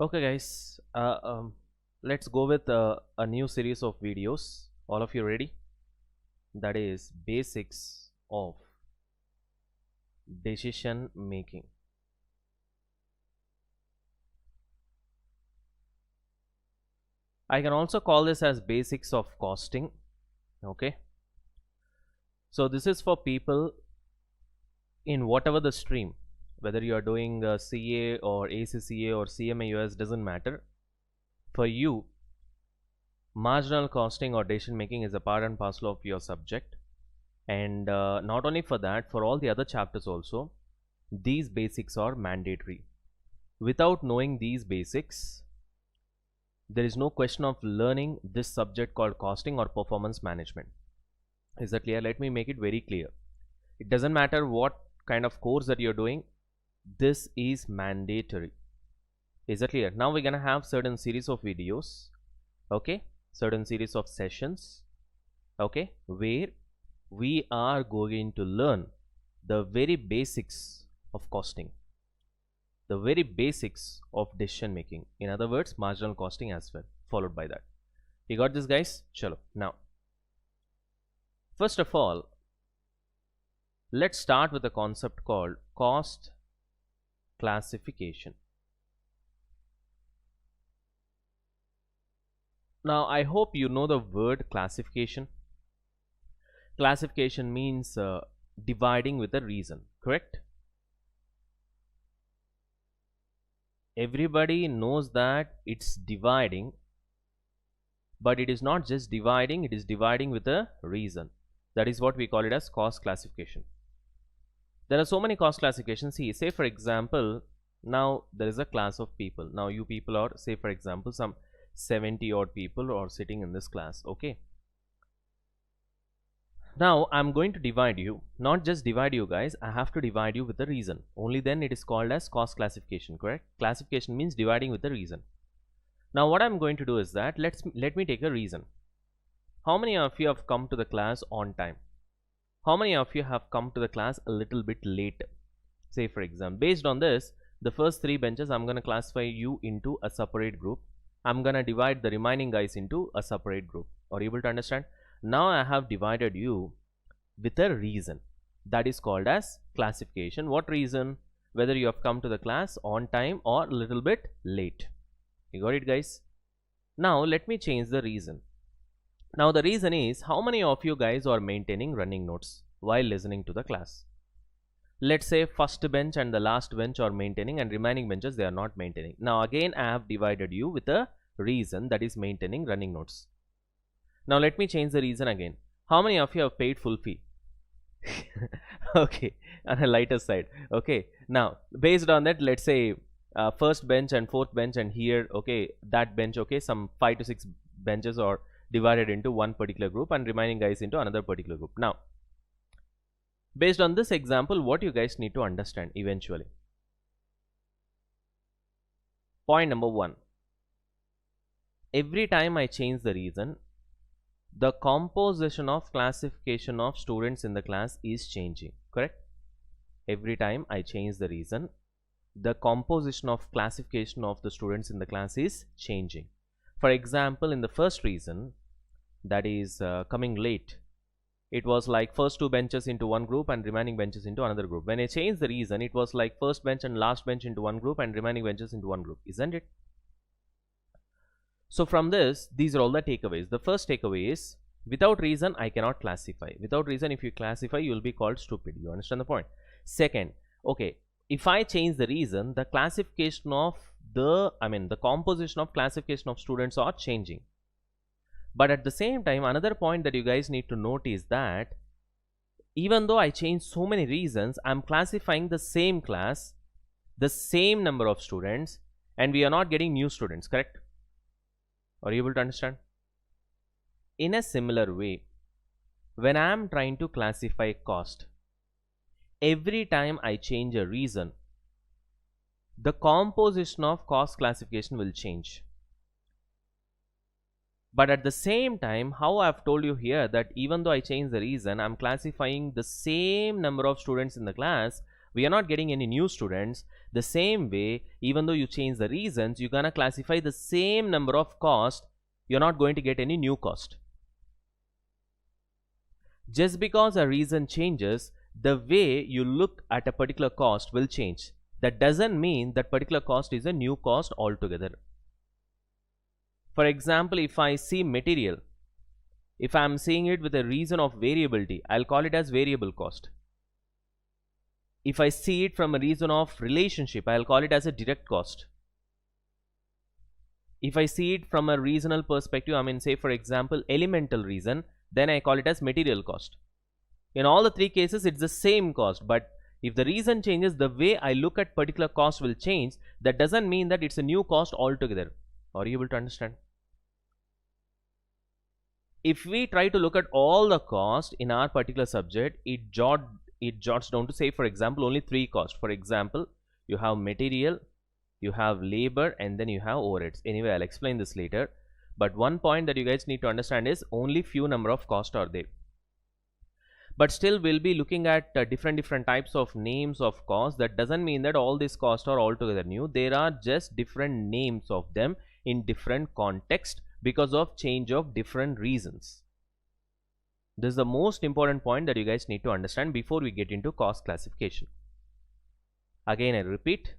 Okay guys, let's go with a new series of videos. All of you ready? That is basics of decision making. I can also call this as basics of costing. Okay, so this is for people in whatever the stream, whether you are doing CA or ACCA or CMA US, doesn't matter. For you, marginal costing or decision making is a part and parcel of your subject. And not only for that, for all the other chapters also, these basics are mandatory. Without knowing these basics, there is no question of learning this subject called costing or performance management. Is that clear? Let me make it very clear. It doesn't matter what kind of course that you're doing, this is mandatory. Is that clear? Now we're gonna have certain series of videos, okay, certain series of sessions, okay, where we are going to learn the very basics of costing, the very basics of decision making, in other words marginal costing as well, followed by that. You got this guys? Chalo. Now first of all, let's start with a concept called cost classification. Now I hope you know the word classification. Classification means dividing with a reason, correct? Everybody knows that it's dividing, but it is not just dividing, it is dividing with a reason. That is what we call it as cost classification. There are so many cost classifications. See, say for example, now there is a class of people. Now you people are, say for example, some 70 odd people are sitting in this class, okay? Now I'm going to divide you, not just divide you guys, I have to divide you with a reason. Only then it is called as cost classification, correct? Classification means dividing with a reason. Now what I'm going to do is that let me take a reason. How many of you have come to the class on time? How many of you have come to the class a little bit late? Say for example, based on this, the first 3 benches I'm going to classify you into a separate group. I'm going to divide the remaining guys into a separate group. Are you able to understand? Now I have divided you with a reason. That is called as classification. What reason? Whether you have come to the class on time or a little bit late. You got it guys? Now let me change the reason. Now the reason is, how many of you guys are maintaining running notes while listening to the class? Let's say first bench and the last bench are maintaining and remaining benches they are not maintaining. Now again I have divided you with a reason, that is maintaining running notes. Now let me change the reason again. How many of you have paid full fee? Okay, on a lighter side. Okay, now based on that, let's say first bench and fourth bench and here, okay, that bench, okay, some 5 to 6 benches are divided into one particular group and remaining guys into another particular group. Now based on this example, what you guys need to understand eventually. Point number 1. Every time I change the reason, the composition of classification of students in the class is changing, correct? Every time I change the reason, the composition of classification of the students in the class is changing. For example, in the first reason, that is coming late, it was like first 2 benches into one group and remaining benches into another group. When I changed the reason, it was like first bench and last bench into one group and remaining benches into one group, isn't it? So from this, these are all the takeaways. The first takeaway is, without reason I cannot classify. Without reason, if you classify, you will be called stupid. You understand the point? Second, okay, if I change the reason, the classification of the composition of classification of students are changing. But at the same time, another point that you guys need to note is that even though I change so many reasons, I'm classifying the same class, the same number of students, and we are not getting new students, correct? Are you able to understand? In a similar way, when I am trying to classify cost, every time I change a reason, the composition of cost classification will change. But at the same time, how I've told you here that even though I change the reason, I'm classifying the same number of students in the class, We are not getting any new students. The same way, even though you change the reasons, you're gonna classify the same number of cost. You're not going to get any new cost. Just because a reason changes, the way you look at a particular cost will change. That doesn't mean that particular cost is a new cost altogether. For example, if I see material, if I am seeing it with a reason of variability, I'll call it as variable cost. If I see it from a reason of relationship, I'll call it as a direct cost. If I see it from a reasonal perspective, I mean, say for example, elemental reason, then I call it as material cost. In all the three cases, it's the same cost, but if the reason changes, the way I look at particular cost will change. That doesn't mean that it's a new cost altogether. Are you able to understand? If we try to look at all the cost in our particular subject, it jots down to, say for example, only three costs. For example, you have material, you have labor, and then you have overheads. Anyway, I'll explain this later. But one point that you guys need to understand is only few number of costs are there. But still, we'll be looking at different types of names of costs. That doesn't mean that all these costs are altogether new. There are just different names of them in different context because of change of different reasons. This is the most important point that you guys need to understand before we get into cost classification. Again, I repeat,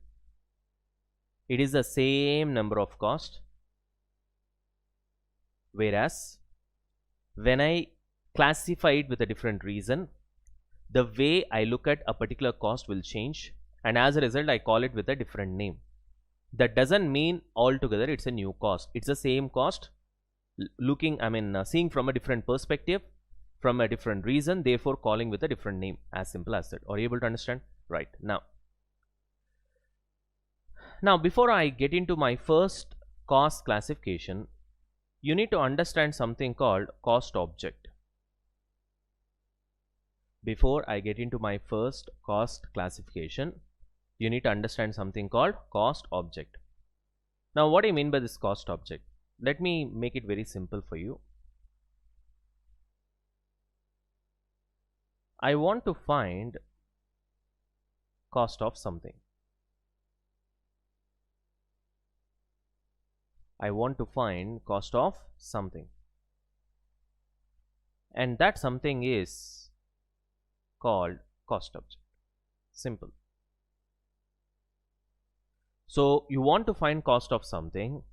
it is the same number of cost, whereas when I classify it with a different reason, the way I look at a particular cost will change, and as a result I call it with a different name. That doesn't mean altogether it's a new cost. It's the same cost, seeing from a different perspective, from a different reason, therefore calling with a different name. As simple as that. Are you able to understand? Right. Now before I get into my first cost classification, you need to understand something called cost object. Before I get into my first cost classification, you need to understand something called cost object. Now what do I mean by this cost object? Let me make it very simple for you. I want to find cost of something. I want to find cost of something, and that something is called cost object. Simple. So you want to find cost of something,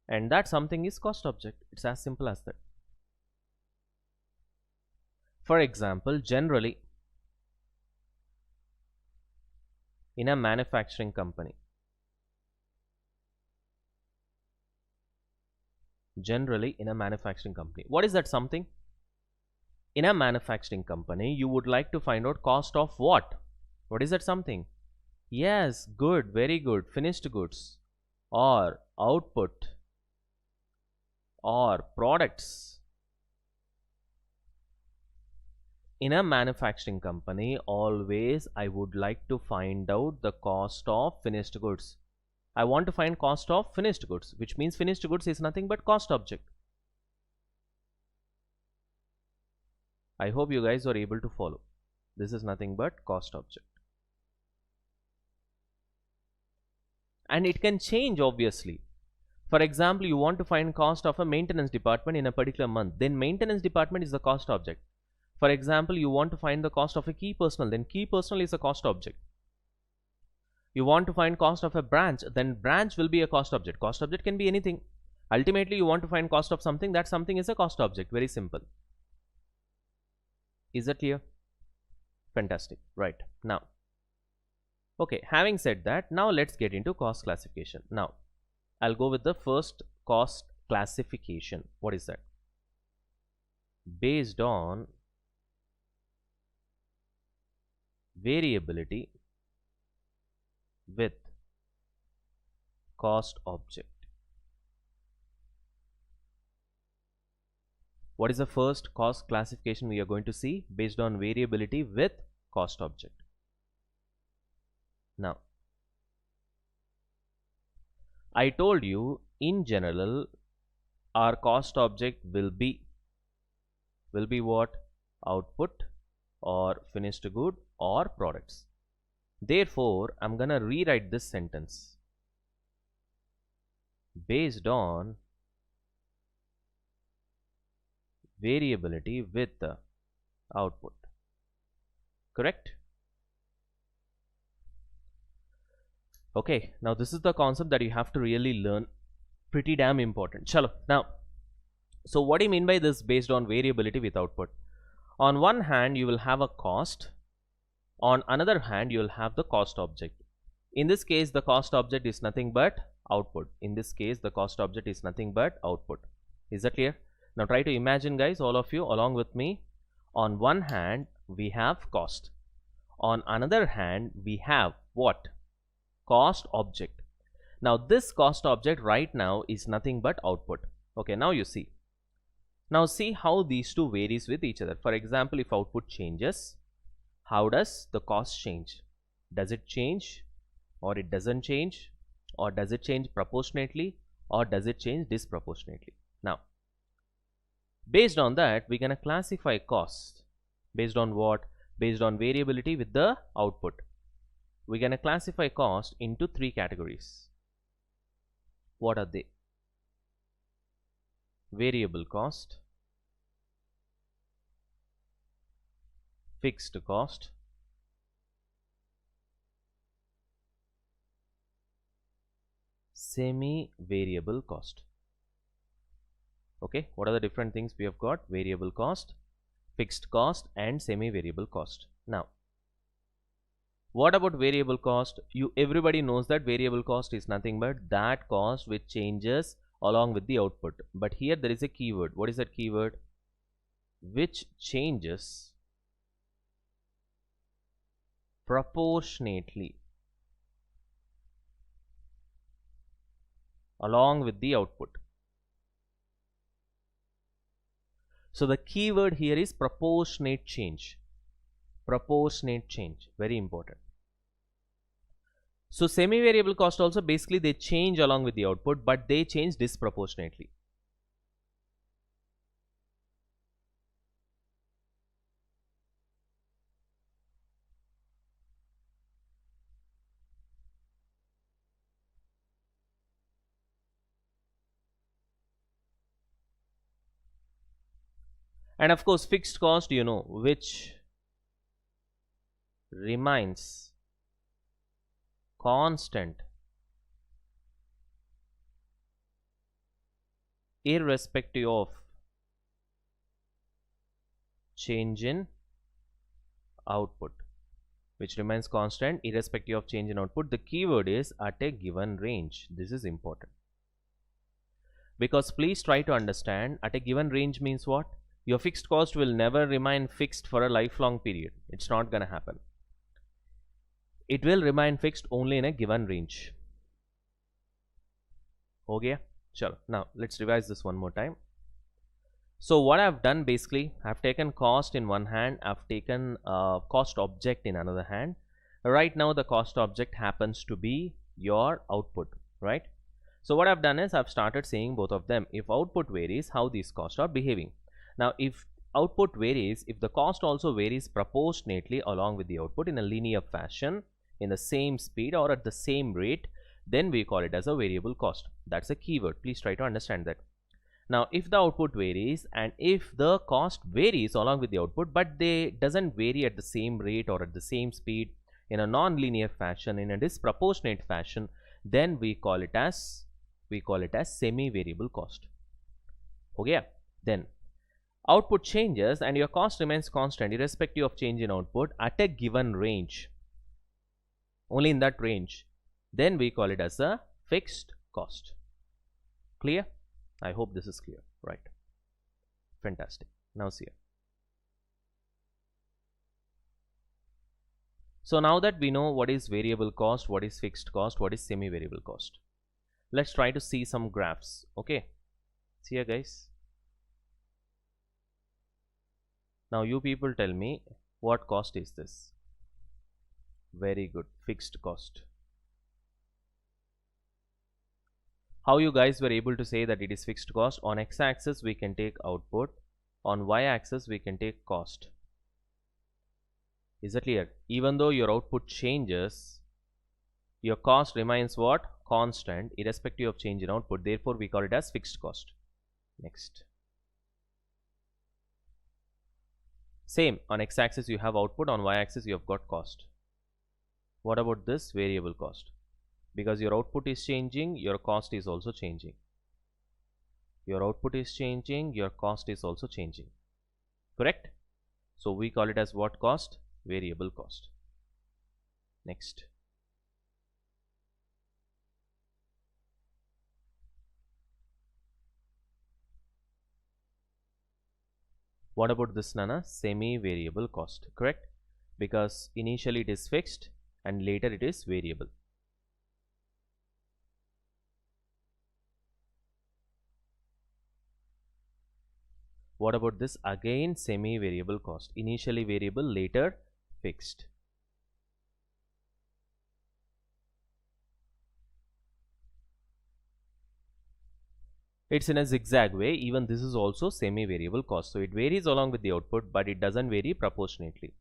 and that something is cost object. It's as simple as that. For example, generally in a manufacturing company, what is that something? In a manufacturing company, you would like to find out cost of what? What is that something? Yes, good, very good, finished goods or output or products. In a manufacturing company, always I would like to find out the cost of finished goods. I want to find cost of finished goods, which means finished goods is nothing but cost object. I hope you guys are able to follow. This is nothing but cost object. And it can change obviously. For example, you want to find cost of a maintenance department in a particular month, then maintenance department is the cost object. For example, you want to find the cost of a key personnel, then key personnel is a cost object. You want to find cost of a branch, then branch will be a cost object. Cost object can be anything. Ultimately, you want to find cost of something, that something is a cost object. Very simple. Is that clear? Fantastic. Right. Now, okay, having said that, now let's get into cost classification. Now, I'll go with the first cost classification. What is that? Based on variability with cost object. What is the first cost classification we are going to see? Based on variability with cost object. Now, I told you in general our cost object will be what? Output or finished good or products. Therefore, I'm gonna rewrite this sentence based on variability with the output. Correct? Okay, now this is the concept that you have to really learn. Pretty damn important. Chalo. Now, so what do you mean by this based on variability with output? On one hand, you will have a cost. On another hand, you will have the cost object. In this case, the cost object is nothing but output. In this case, the cost object is nothing but output. Is that clear? Now try to imagine, guys, all of you along with me. On one hand, we have cost. On another hand, we have what? Cost object. Now this cost object right now is nothing but output. Okay, now you see. Now see how these two varies with each other. For example, if output changes, how does the cost change? Does it change, or it doesn't change, or does it change proportionately, or does it change disproportionately? Now, based on that, we're gonna classify cost. Based on what? Based on variability with the output. We're gonna classify cost into three categories. What are they? Variable cost, fixed cost, semi-variable cost. Okay, what are the different things we have got? Variable cost, fixed cost, and semi-variable cost. Now, what about variable cost? Everybody knows that variable cost is nothing but that cost which changes along with the output. But here there is a keyword. What is that keyword? Which changes proportionately along with the output. So the keyword here is proportionate change. Proportionate change, very important. So semi-variable cost also basically they change along with the output, but they change disproportionately. And of course, fixed cost, you know, which remains constant irrespective of change in output. Which remains constant irrespective of change in output. The keyword is at a given range. This is important. Because please try to understand, at a given range means what? Your fixed cost will never remain fixed for a lifelong period. It's not gonna happen. It will remain fixed only in a given range. Okay, sure. Now let's revise this one more time. So what I've done basically, I've taken cost in one hand, I've taken cost object in another hand. Right now the cost object happens to be your output, right? So what I've done is I've started saying both of them. If output varies, how these costs are behaving. Now if output varies, if the cost also varies proportionately along with the output in a linear fashion, in the same speed or at the same rate, then we call it as a variable cost. That's a keyword. Please try to understand that. Now if the output varies and if the cost varies along with the output, but they doesn't vary at the same rate or at the same speed, in a non-linear fashion, in a disproportionate fashion, then we call it as semi-variable cost. Okay, then output changes and your cost remains constant irrespective of change in output at a given range, only in that range, then we call it as a fixed cost. Clear? I hope this is clear, right? Fantastic. Now see here. So now that we know what is variable cost, what is fixed cost, what is semi-variable cost, let's try to see some graphs. Okay, see here guys. Now you people tell me, what cost is this? Very good, fixed cost. How you guys were able to say that it is fixed cost? On x-axis we can take output, on y-axis we can take cost. Is it clear? Even though your output changes, your cost remains what? Constant, irrespective of change in output. Therefore, we call it as fixed cost. Next. Same, on x-axis you have output, on y-axis you have got cost. What about this? Variable cost. Because your output is changing, your cost is also changing. Your output is changing, your cost is also changing. Correct? So we call it as what cost? Variable cost. Next. What about this, Nana? Semi-variable cost, correct? Because initially it is fixed and later it is variable. What about this? Again, semi-variable cost. Initially variable, later fixed. It's in a zigzag way. Even this is also semi-variable cost. So it varies along with the output, but it doesn't vary proportionately.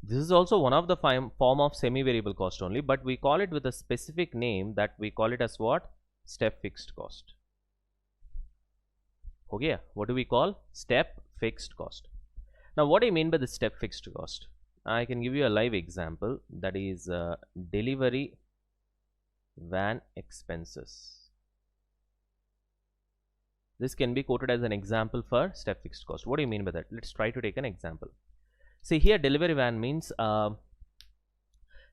This is also one of the form of semi-variable cost only, but we call it with a specific name that we call it as what? Step fixed cost. Okay, what do we call? Step fixed cost. Now, what do you mean by the step fixed cost? I can give you a live example, that is delivery van expenses. This can be quoted as an example for step fixed cost. What do you mean by that? Let's try to take an example. See here, delivery van means,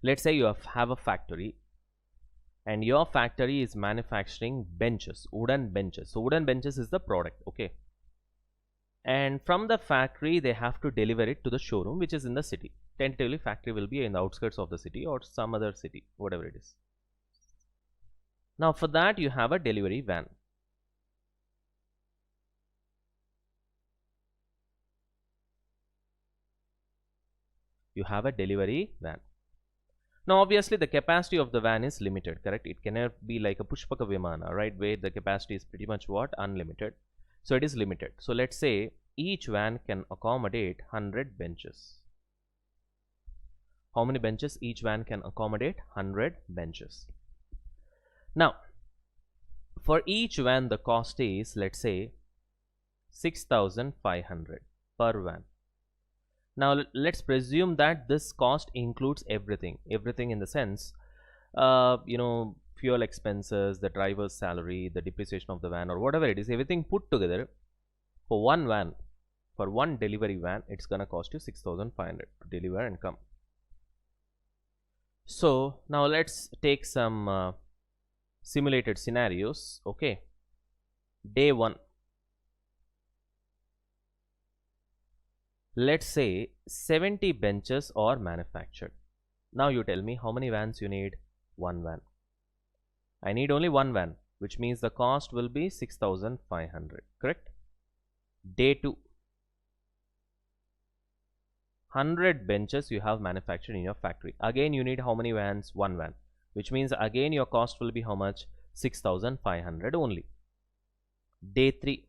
let's say you have a factory and your factory is manufacturing benches, wooden benches. So wooden benches is the product, okay? And from the factory they have to deliver it to the showroom, which is in the city. Tentatively factory will be in the outskirts of the city or some other city, whatever it is. Now for that you have a delivery van. You have a delivery van. Now obviously the capacity of the van is limited, correct? It cannot be like a Pushpaka Vimana, right, where the capacity is pretty much what? Unlimited. So it is limited. So let's say each van can accommodate 100 benches. How many benches? Each van can accommodate 100 benches. Now for each van the cost is, let's say, 6,500 per van. Now let's presume that this cost includes everything in the sense, fuel expenses, the driver's salary, the depreciation of the van, or whatever it is, everything put together. For one van, for one delivery van, it's gonna cost you 6,500 to deliver and come. So now let's take some simulated scenarios. Okay, day 1. Let's say 70 benches are manufactured. Now you tell me how many vans you need? One van. I need only one van, which means the cost will be 6,500, correct? Day 2. 100 benches you have manufactured in your factory. Again you need how many vans? One van, which means again your cost will be how much? 6,500 only. Day 3.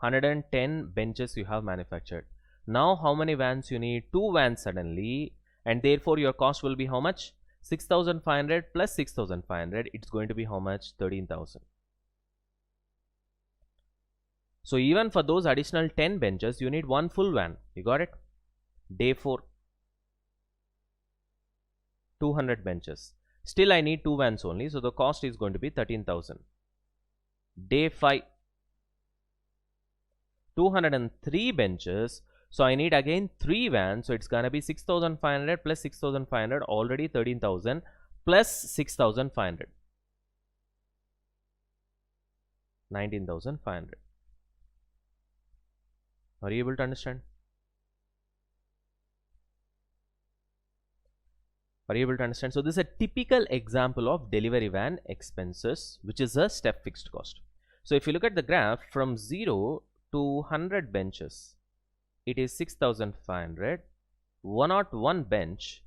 110 benches you have manufactured. Now how many vans you need? 2 vans suddenly, and therefore your cost will be how much? 6,500 plus 6,500. It's going to be how much? 13,000. So even for those additional 10 benches you need one full van. You got it? Day 4. 200 benches. Still I need 2 vans only, so the cost is going to be 13,000. Day 5. 203 benches, so I need again 3 vans, so it's gonna be 6,500 plus 6,500, already 13,000 plus 6,500, 19,500. Are you able to understand? Are you able to understand? So this is a typical example of delivery van expenses, which is a step fixed cost. So if you look at the graph, from 0 to 100 benches, it is 6,500. 101 bench,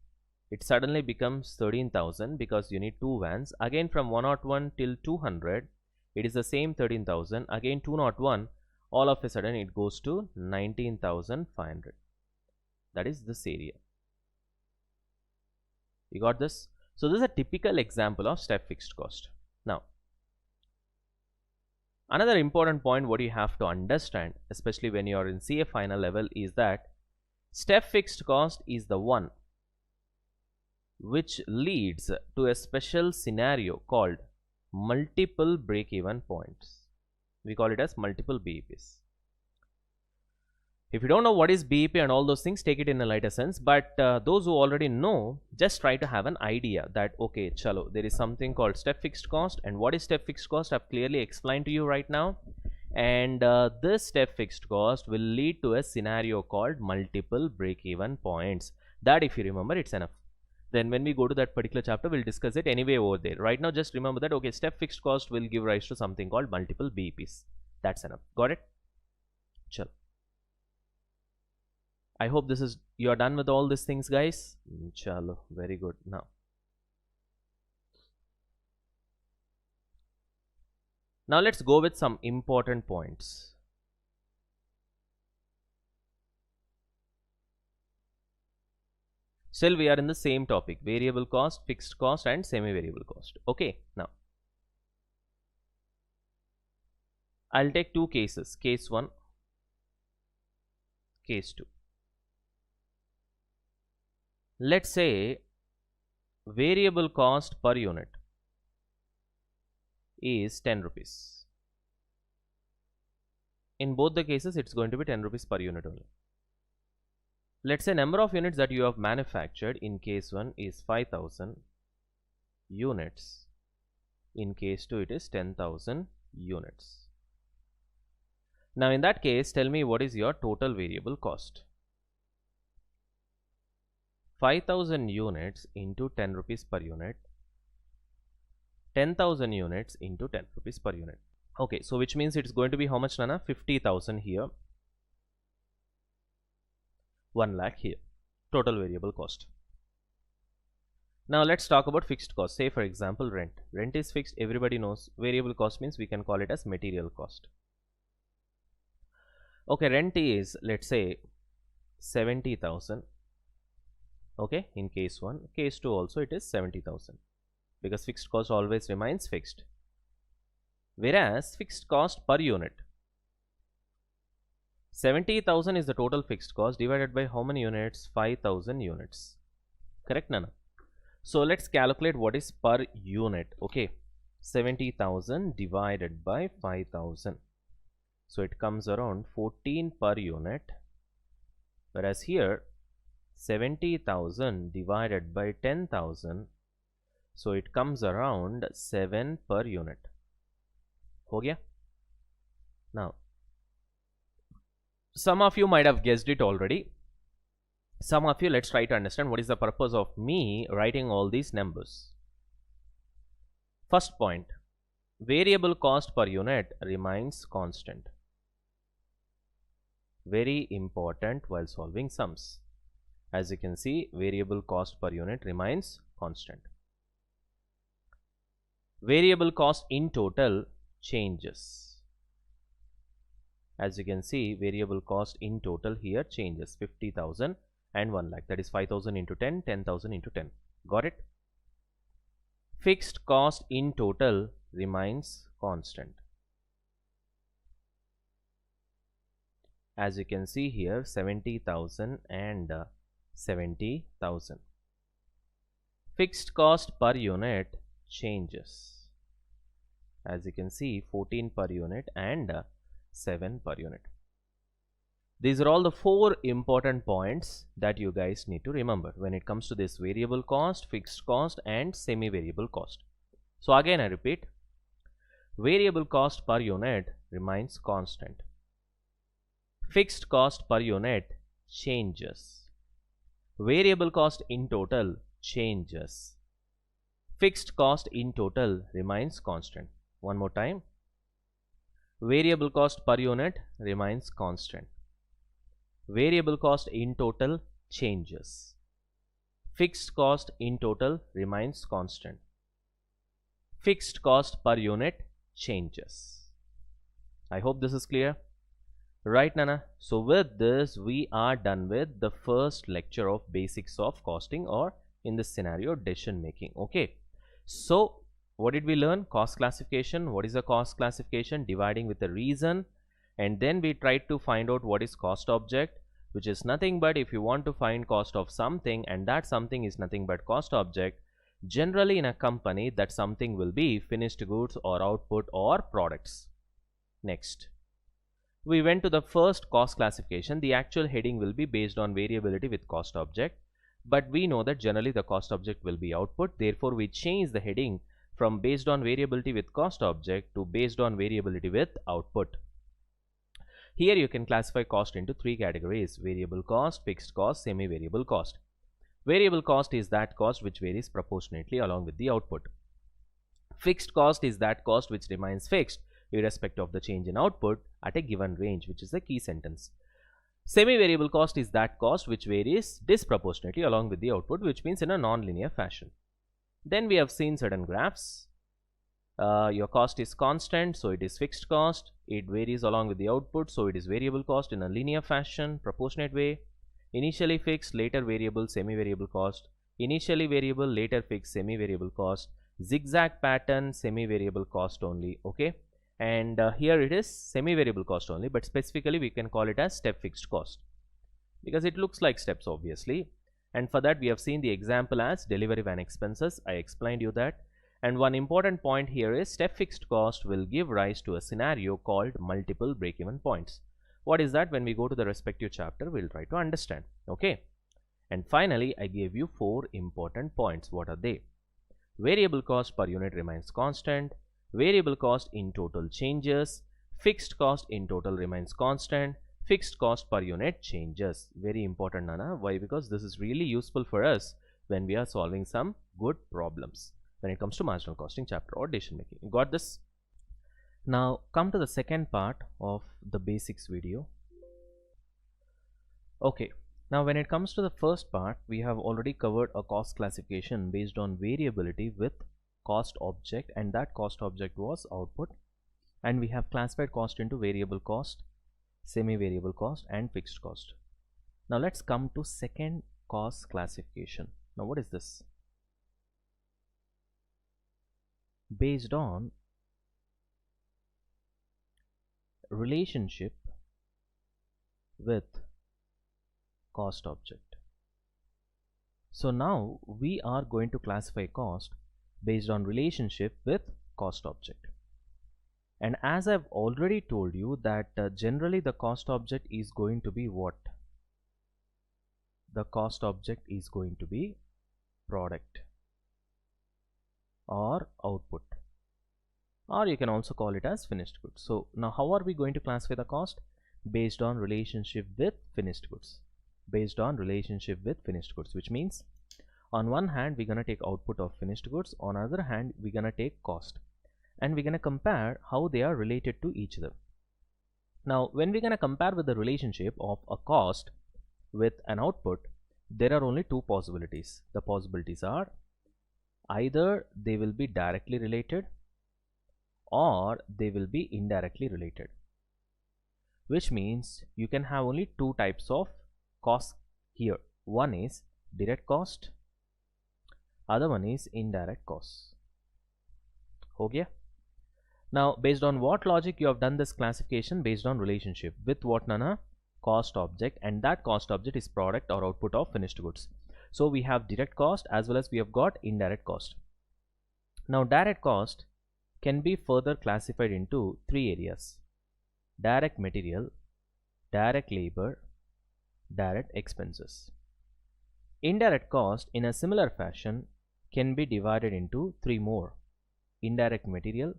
it suddenly becomes 13,000 because you need 2 vans. Again from 101 till 200, it is the same 13,000. Again 201, all of a sudden it goes to 19,500. That is this area. You got this? So this is a typical example of step fixed cost. Now, another important point what you have to understand, especially when you are in CA final level, is that step fixed cost is the one which leads to a special scenario called multiple break-even points. We call it as multiple BEPs. If you don't know what is BEP and all those things, take it in a lighter sense. But those who already know, just try to have an idea that, okay, chalo, there is something called step fixed cost. And what is step fixed cost? I've clearly explained to you right now. And this step fixed cost will lead to a scenario called multiple break-even points. That, if you remember, it's enough. Then when we go to that particular chapter, we'll discuss it anyway over there. Right now, just remember that, okay, step fixed cost will give rise to something called multiple BEPs. That's enough. Got it? Chalo. I hope this is, you are done with all these things, guys. Chalo, very good. Now let's go with some important points. Still we are in the same topic, variable cost, fixed cost and semi-variable cost. Okay, now I'll take two cases, case 1, case 2. Let's say variable cost per unit is 10 rupees. In both the cases, it's going to be 10 rupees per unit only. Let's say number of units that you have manufactured in case 1 is 5,000 units. In case 2, it is 10,000 units. Now in that case, tell me what is your total variable cost. 5,000 units into 10 rupees per unit, 10,000 units into 10 rupees per unit. Okay, so which means it's going to be how much, Nana? 50,000 here, 1 lakh here, total variable cost. Now let's talk about fixed cost. Say for example rent. Rent is fixed, everybody knows. Variable cost means we can call it as material cost. Okay, rent is, let's say, 70,000. Okay, in case 1. Case 2 also it is 70,000 because fixed cost always remains fixed. Whereas fixed cost per unit, 70,000 is the total fixed cost divided by how many units? 5,000 units. Correct, Nana? So let's calculate what is per unit. Okay, 70,000 divided by 5,000. So it comes around 14 per unit. Whereas here 70,000 divided by 10,000, so it comes around 7 per unit. Ho gaya? Now, some of you might have guessed it already. Some of you, let's try to understand what is the purpose of me writing all these numbers. First point, variable cost per unit remains constant. Very important while solving sums. As you can see, variable cost per unit remains constant. Variable cost in total changes. As you can see, variable cost in total here changes, 50,000 and 1 lakh. That is 5,000 into 10, 10,000 into 10. Got it? Fixed cost in total remains constant. As you can see here, 70,000 and 70,000. Fixed cost per unit changes. As you can see, 14 per unit and 7 per unit. These are all the 4 important points that you guys need to remember when it comes to this variable cost, fixed cost and semi-variable cost. So again I repeat, variable cost per unit remains constant. Fixed cost per unit changes. Variable cost in total changes. Fixed cost in total remains constant. One more time. Variable cost per unit remains constant. Variable cost in total changes. fixed cost in total remains constant. Fixed cost per unit changes. I hope this is clear. Right, Nana? So with this, we are done with the first lecture of basics of costing, or in this scenario, decision making. Okay. So what did we learn? Cost classification. What is a cost classification? Dividing with a reason. And then we tried to find out what is cost object, which is nothing but if you want to find cost of something and that something is nothing but cost object, generally in a company that something will be finished goods or output or products. Next, we went to the first cost classification. The actual heading will be based on variability with cost object, but we know that generally the cost object will be output. Therefore, we change the heading from based on variability with cost object to based on variability with output. Here you can classify cost into three categories: variable cost, fixed cost, semi-variable cost. Variable cost is that cost which varies proportionately along with the output. Fixed cost is that cost which remains fixed irrespective of the change in output at a given range, which is the key sentence. Semi-variable cost is that cost which varies disproportionately along with the output, which means in a non-linear fashion. Then we have seen certain graphs. Your cost is constant, so it is fixed cost. It varies along with the output, so it is variable cost in a linear fashion, proportionate way. Initially fixed, later variable, semi-variable cost. Initially variable, later fixed, semi-variable cost. Zigzag pattern, semi-variable cost only. Okay, and here it is semi-variable cost only, but specifically we can call it as step fixed cost because it looks like steps, obviously. And for that we have seen the example as delivery van expenses. I explained you that. And one important point here is step fixed cost will give rise to a scenario called multiple break-even points. What is that? When we go to the respective chapter, we'll try to understand. Okay. And finally, I gave you 4 important points. What are they? Variable cost per unit remains constant. Variable cost in total changes. Fixed cost in total remains constant. Fixed cost per unit changes. Very important, Nana. Why? Because this is really useful for us when we are solving some good problems when it comes to marginal costing chapter or decision making. You got this? Now come to the second part of the basics video. Okay, now when it comes to the first part, we have already covered a cost classification based on variability with cost object, and that cost object was output. And we have classified cost into variable cost, semi-variable cost and fixed cost. Now let's come to second cost classification. Now what is this? Based on relationship with cost object. So now we are going to classify cost based on relationship with cost object. And as I've already told you that generally the cost object is going to be what? The cost object is going to be product or output, or you can also call it as finished goods. So now how are we going to classify the cost? Based on relationship with finished goods. Based on relationship with finished goods, which means on one hand we're going to take output of finished goods, on the other hand we're going to take cost, and we're going to compare how they are related to each other. Now when we're going to compare with the relationship of a cost with an output, there are only 2 possibilities. The possibilities are either they will be directly related or they will be indirectly related, which means you can have only 2 types of cost here. One is direct cost, other one is indirect cost. Okay. Now based on what logic you have done this classification? Based on relationship with what, Nana? Cost object, and that cost object is product or output of finished goods. So we have direct cost as well as we have got indirect cost. Now direct cost can be further classified into 3 areas: direct material, direct labor, direct expenses. Indirect cost in a similar fashion can be divided into 3 more: indirect material,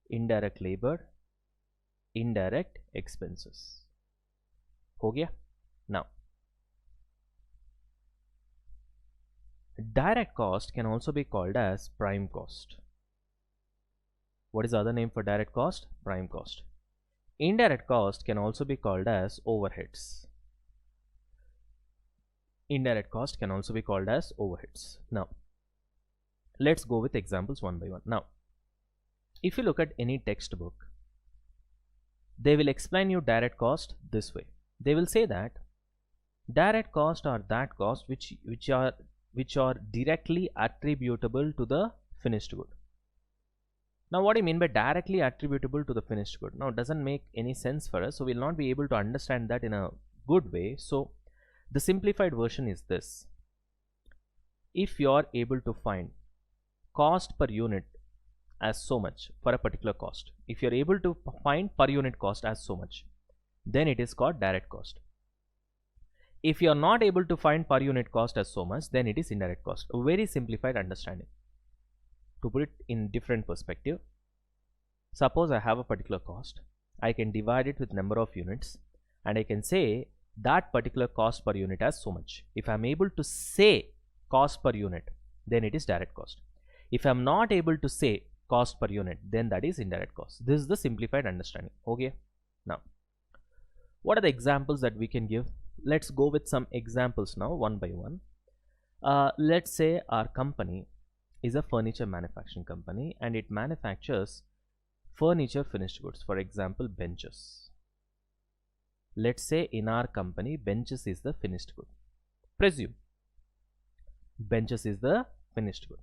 indirect labor, indirect expenses. हो गया? Now direct cost can also be called as prime cost. What is the other name for direct cost? Prime cost. Indirect cost can also be called as overheads. Indirect cost can also be called as overheads. Now, let's go with examples one by one. Now, if you look at any textbook, they will explain you direct cost this way. They will say that direct cost are that cost which are directly attributable to the finished good. Now, what do you mean by directly attributable to the finished good? Now, it doesn't make any sense for us, so we'll not be able to understand that in a good way. So, the simplified version is this. If you are able to find cost per unit as so much for a particular cost, if you are able to find per unit cost as so much, then it is called direct cost. If you are not able to find per unit cost as so much, then it is indirect cost. A very simplified understanding. To put it in different perspective, suppose I have a particular cost, I can divide it with number of units and I can say that particular cost per unit as so much. If I am able to say cost per unit, then it is direct cost. If I am not able to say cost per unit, then that is indirect cost. This is the simplified understanding. Okay. Now, what are the examples that we can give? Let's go with some examples now, one by one. Let's say our company is a furniture manufacturing company and it manufactures furniture finished goods, for example benches. Let's say in our company benches is the finished good. Presume benches is the finished good.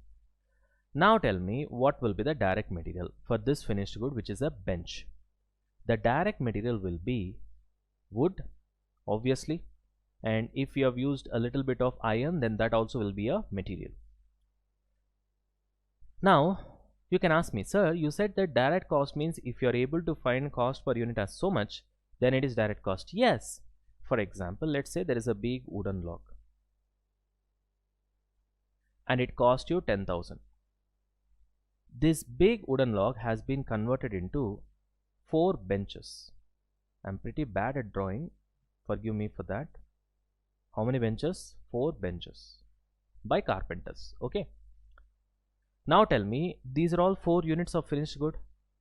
Now tell me what will be the direct material for this finished good, which is a bench. The direct material will be wood, obviously, and if you have used a little bit of iron, then that also will be a material. Now you can ask me, sir, you said that direct cost means if you are able to find cost per unit as so much, then it is direct cost. Yes. For example, let's say there is a big wooden log and it cost you 10,000. This big wooden log has been converted into 4 benches. I'm pretty bad at drawing, forgive me for that. How many benches? 4 benches by carpenters. Okay. Now tell me, these are all 4 units of finished good.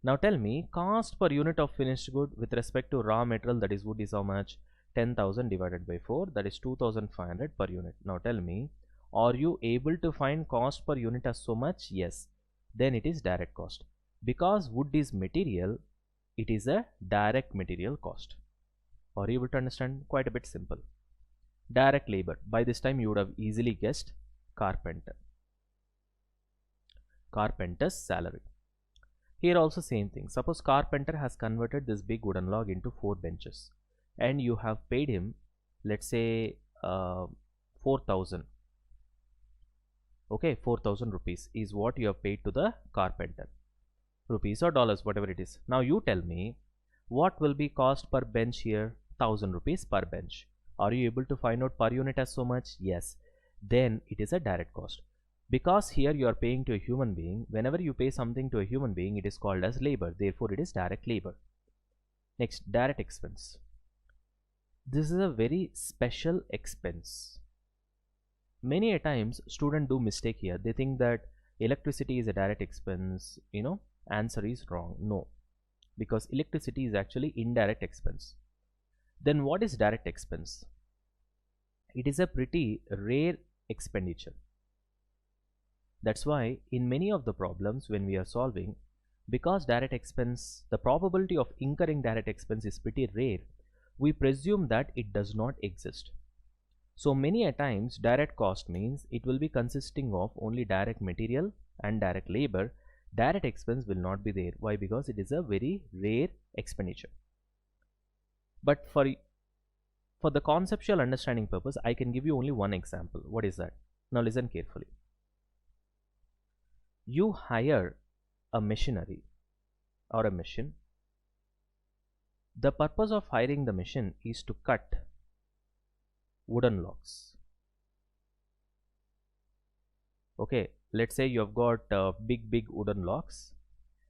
Now tell me, cost per unit of finished good with respect to raw material, that is wood, is how much? 10,000 divided by 4, that is 2,500 per unit. Now tell me, are you able to find cost per unit as so much? Yes. Then it is direct cost. Because wood is material, it is a direct material cost. Are you able to understand? Quite a bit simple. Direct labor. By this time you would have easily guessed carpenter. Carpenter's salary. Here also same thing. Suppose carpenter has converted this big wooden log into 4 benches and you have paid him, let's say 4,000. Okay, 4,000 rupees is what you have paid to the carpenter. Rupees or dollars, whatever it is. Now you tell me what will be cost per bench here? 1,000 rupees per bench. Are you able to find out per unit as so much? Yes. Then it is a direct cost. Because here you are paying to a human being. Whenever you pay something to a human being, it is called as labor. Therefore, it is direct labor. Next, direct expense. This is a very special expense. Many a times students do mistake here. They think that electricity is a direct expense. Answer is wrong. No, because electricity is actually indirect expense. Then what is direct expense? It is a pretty rare expenditure. That's why in many of the problems when we are solving, because direct expense, the probability of incurring direct expense is pretty rare, we presume that it does not exist. So many a times direct cost means it will be consisting of only direct material and direct labor. Direct expense will not be there. Why? Because it is a very rare expenditure. But for the conceptual understanding purpose, I can give you only one example. What is that? Now listen carefully. You hire a machinery or a machine. The purpose of hiring the machine is to cut wooden logs. Okay, let's say you have got big wooden logs,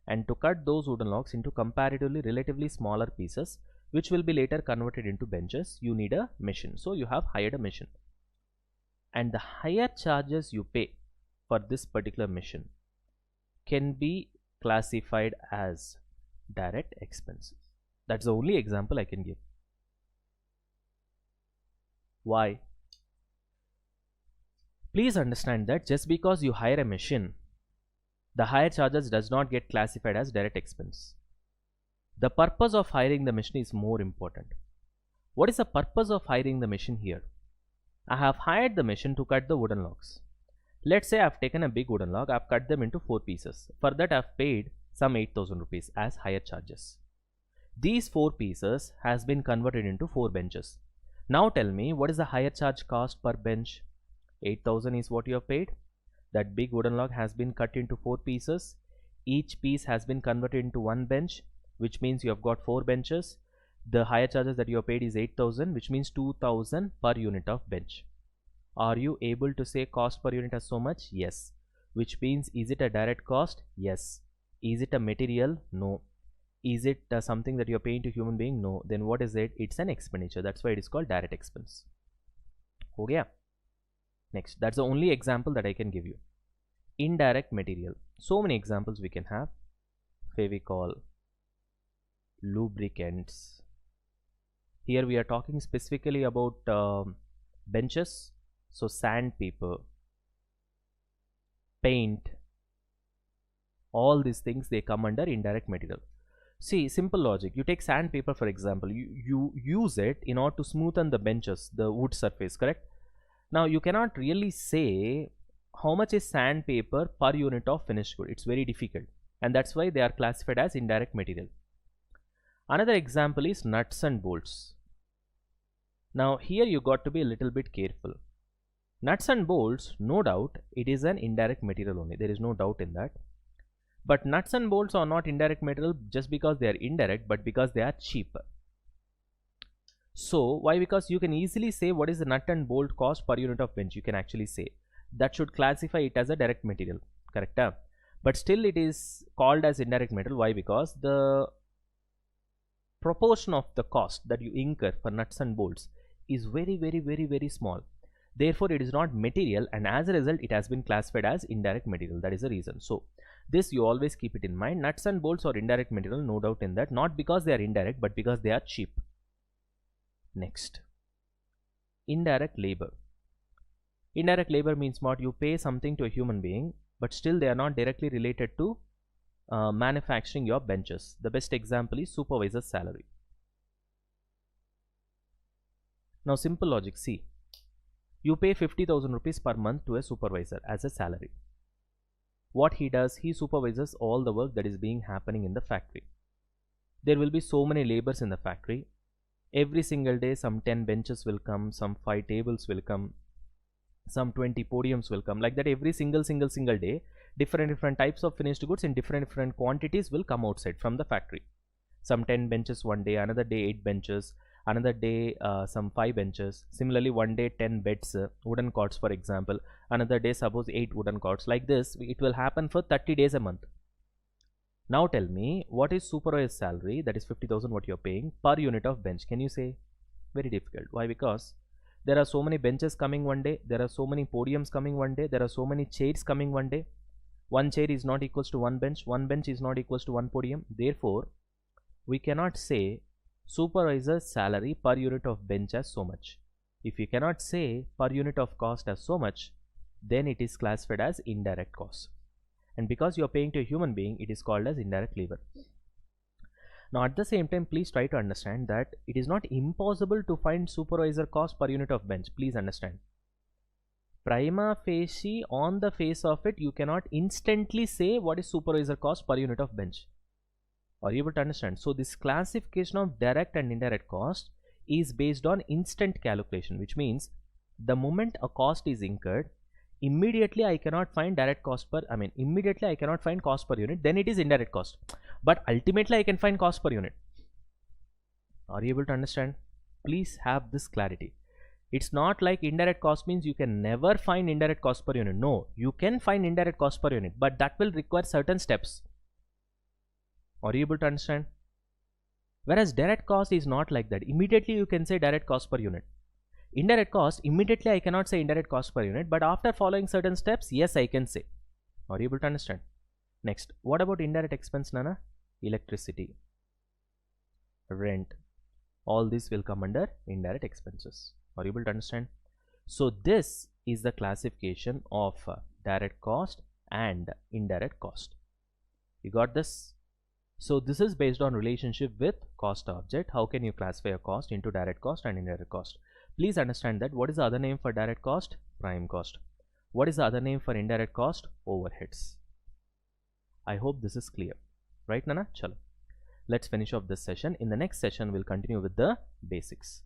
and to cut those wooden logs into comparatively relatively smaller pieces, which will be later converted into benches, you need a machine. So you have hired a machine, and the higher charges you pay for this particular machine can be classified as direct expenses. That's the only example I can give. Why? Please understand that just because you hire a machine, the hire charges does not get classified as direct expense. The purpose of hiring the machine is more important. What is the purpose of hiring the machine here? I have hired the machine to cut the wooden logs. Let's say I've taken a big wooden log, I've cut them into 4 pieces. For that I've paid some 8,000 rupees as hire charges. These 4 pieces has been converted into 4 benches. Now tell me, what is the hire charge cost per bench? 8,000 is what you have paid. That big wooden log has been cut into 4 pieces. Each piece has been converted into 1 bench, which means you have got 4 benches. The hire charges that you have paid is 8,000, which means 2,000 per unit of bench. Are you able to say cost per unit as so much? Yes. Which means, is it a direct cost? Yes. Is it a material? No. Is it something that you're paying to human being? No. Then what is it? It's an expenditure. That's why it is called direct expense. Okay. Next, that's the only example that I can give you. Indirect material. So many examples we can have. Fevicol, lubricants. Here we are talking specifically about benches. So sandpaper, paint, all these things, they come under indirect material. See, simple logic. You take sandpaper for example. You use it in order to smoothen the benches, the wood surface, correct? Now you cannot really say how much is sandpaper per unit of finished good. It's very difficult, and that's why they are classified as indirect material. Another example is nuts and bolts. Now here you got to be a little bit careful. Nuts and bolts, no doubt, it is an indirect material only. There is no doubt in that. But nuts and bolts are not indirect material just because they are indirect, but because they are cheaper. So why? Because you can easily say what is the nut and bolt cost per unit of bench. You can actually say that should classify it as a direct material, correct? But still it is called as indirect material. Why? Because the proportion of the cost that you incur for nuts and bolts is very small. Therefore it is not material, and as a result it has been classified as indirect material. That is the reason. So this you always keep it in mind. Nuts and bolts are indirect material, no doubt in that, not because they are indirect but because they are cheap. Next, indirect labor. Indirect labor means what? You pay something to a human being, but still they are not directly related to manufacturing your benches. The best example is supervisor's salary. Now simple logic. See, you pay 50,000 rupees per month to a supervisor as a salary. What he does, he supervises all the work that is being happening in the factory. There will be so many laborers in the factory. Every single day some 10 benches will come, some 5 tables will come, some 20 podiums will come. Like that every single day, different types of finished goods in different quantities will come outside from the factory. Some 10 benches one day, another day 8 benches, another day some 5 benches. Similarly, one day 10 beds, wooden cots for example, another day suppose 8 wooden cots. Like this it will happen for 30 days a month. Now tell me, what is supervisor's salary? That is 50,000 what you are paying per unit of bench. Can you say? Very difficult. Why? Because there are so many benches coming one day, there are so many podiums coming one day, there are so many chairs coming one day. One chair is not equals to one bench is not equals to one podium. Therefore we cannot say supervisor's salary per unit of bench as so much. If you cannot say per unit of cost as so much, then it is classified as indirect cost. And because you are paying to a human being, it is called as indirect labor. Now at the same time, please try to understand that it is not impossible to find supervisor cost per unit of bench. Please understand. Prima facie, on the face of it, you cannot instantly say what is supervisor cost per unit of bench. Are you able to understand? So this classification of direct and indirect cost is based on instant calculation, which means the moment a cost is incurred, immediately I cannot find direct cost per, immediately I cannot find cost per unit, then it is indirect cost. But ultimately I can find cost per unit. Are you able to understand? Please have this clarity. It's not like indirect cost means you can never find indirect cost per unit. No, you can find indirect cost per unit, but that will require certain steps. Are you able to understand? Whereas direct cost is not like that. Immediately you can say direct cost per unit. Indirect cost, immediately I cannot say indirect cost per unit, but after following certain steps, yes, I can say. Are you able to understand? Next, what about indirect expense, Nana? Electricity, rent, all this will come under indirect expenses. Are you able to understand? So this is the classification of direct cost and indirect cost. You got this? So this is based on relationship with cost object. How can you classify a cost into direct cost and indirect cost? Please understand that what is the other name for direct cost? Prime cost. What is the other name for indirect cost? Overheads. I hope this is clear. Right, Nana? Chalo. Let's finish off this session. In the next session, we'll continue with the basics.